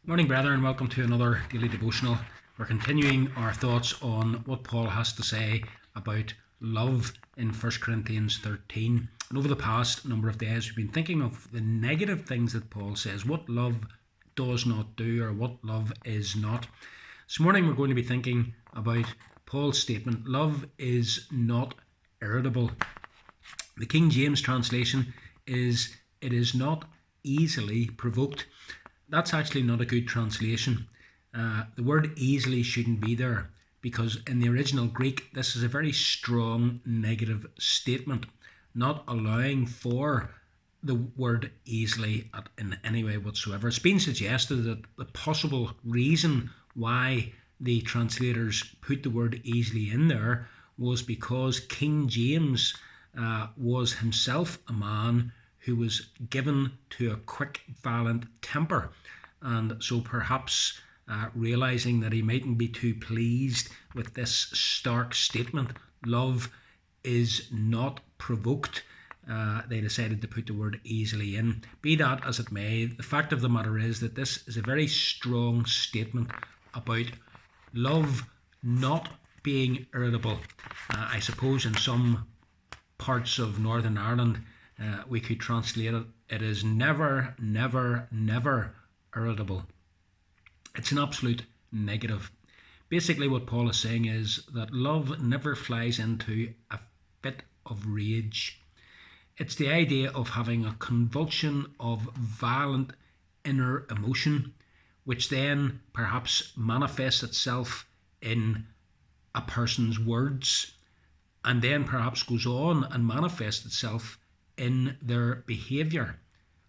Morning, brethren. Welcome to another daily devotional. We're continuing our thoughts on what Paul has to say about love in 1 Corinthians 13. And over the past number of days, we've been thinking of the negative things that Paul says, what love does not do or what love is not. This morning, we're going to be thinking about Paul's statement, love is not irritable. The King James translation is, it is not easily provoked. That's actually not a good translation. The word easily shouldn't be there because in the original Greek, this is a very strong negative statement, not allowing for the word easily in any way whatsoever. It's been suggested that the possible reason why the translators put the word easily in there was because King James was himself a man who was given to a quick, violent temper. And so perhaps realising that he mightn't be too pleased with this stark statement, love is not provoked, they decided to put the word easily in. Be that as it may, the fact of the matter is that this is a very strong statement about love not being irritable. I suppose in some parts of Northern Ireland, we could translate it, it is never, never, never irritable. It's an absolute negative. Basically what Paul is saying is that love never flies into a fit of rage. It's the idea of having a convulsion of violent inner emotion, which then perhaps manifests itself in a person's words, and then perhaps goes on and manifests itself in their behaviour.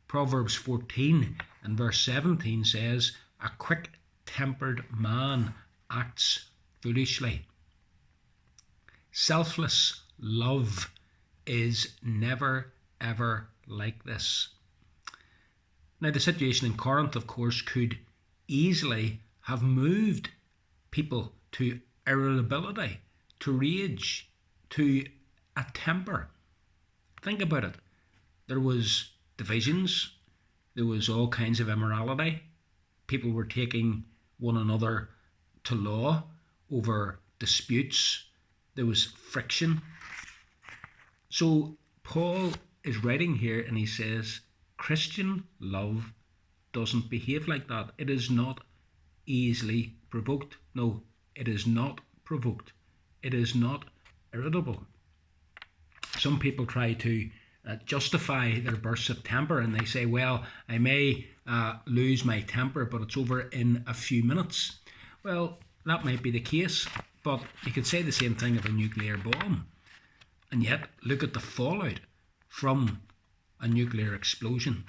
Proverbs 14 and verse 17 says, a quick-tempered man acts foolishly. Selfless love is never ever like this. Now the situation in Corinth, of course, could easily have moved people to irritability, to rage, to a temper. Think about it. There was divisions. There was all kinds of immorality. People were taking one another to law over disputes. There was friction. So Paul is writing here and he says, Christian love doesn't behave like that. It is not easily provoked. No, it is not provoked. It is not irritable. Some people try to justify their bursts of temper and they say, well, I may lose my temper, but it's over in a few minutes. Well, that might be the case, but you could say the same thing of a nuclear bomb. And yet, look at the fallout from a nuclear explosion.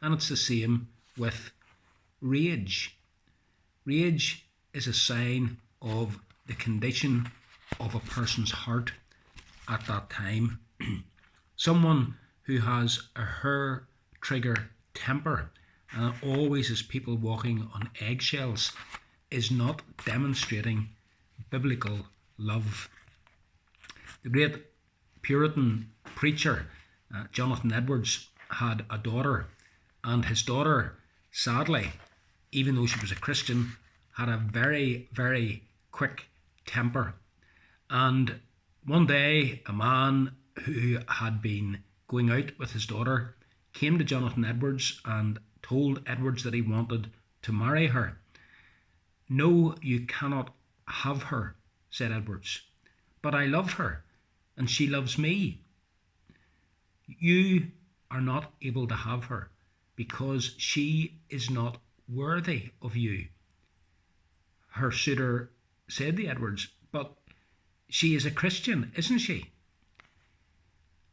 And it's the same with rage. Rage is a sign of the condition of a person's heart at that time. Someone who has a hair-trigger temper and always is people walking on eggshells is not demonstrating biblical love. The great Puritan preacher Jonathan Edwards had a daughter, and his daughter, sadly, even though she was a Christian, had a very, very quick temper. And one day a man who had been going out with his daughter came to Jonathan Edwards and told Edwards that he wanted to marry her. No, you cannot have her, said Edwards, but I love her and she loves me. You are not able to have her because she is not worthy of you. Her suitor said to Edwards, but she is a Christian, isn't she?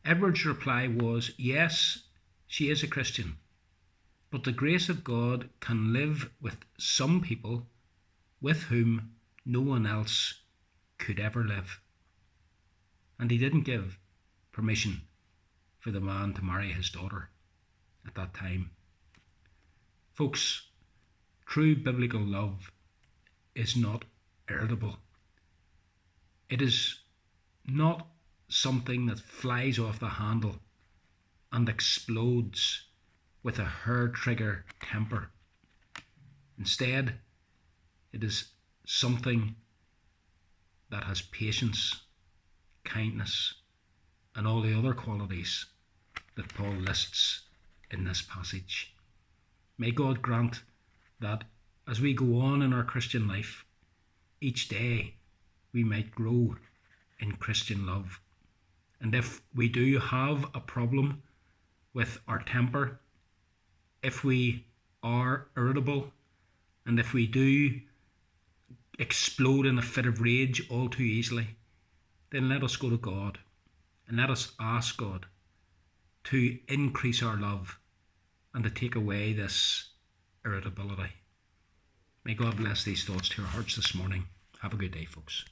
Edwards' reply was, yes, she is a Christian, but the grace of God can live with some people with whom no one else could ever live. And he didn't give permission for the man to marry his daughter at that time. Folks, true biblical love is not irritable. It is not something that flies off the handle and explodes with a hair trigger temper. Instead, it is something that has patience, kindness, and all the other qualities that Paul lists in this passage. May God grant that as we go on in our Christian life, each day we might grow in Christian love. And if we do have a problem with our temper, if we are irritable, and if we do explode in a fit of rage all too easily, then let us go to God and let us ask God to increase our love and to take away this irritability. May God bless these thoughts to your hearts this morning. Have a good day, folks.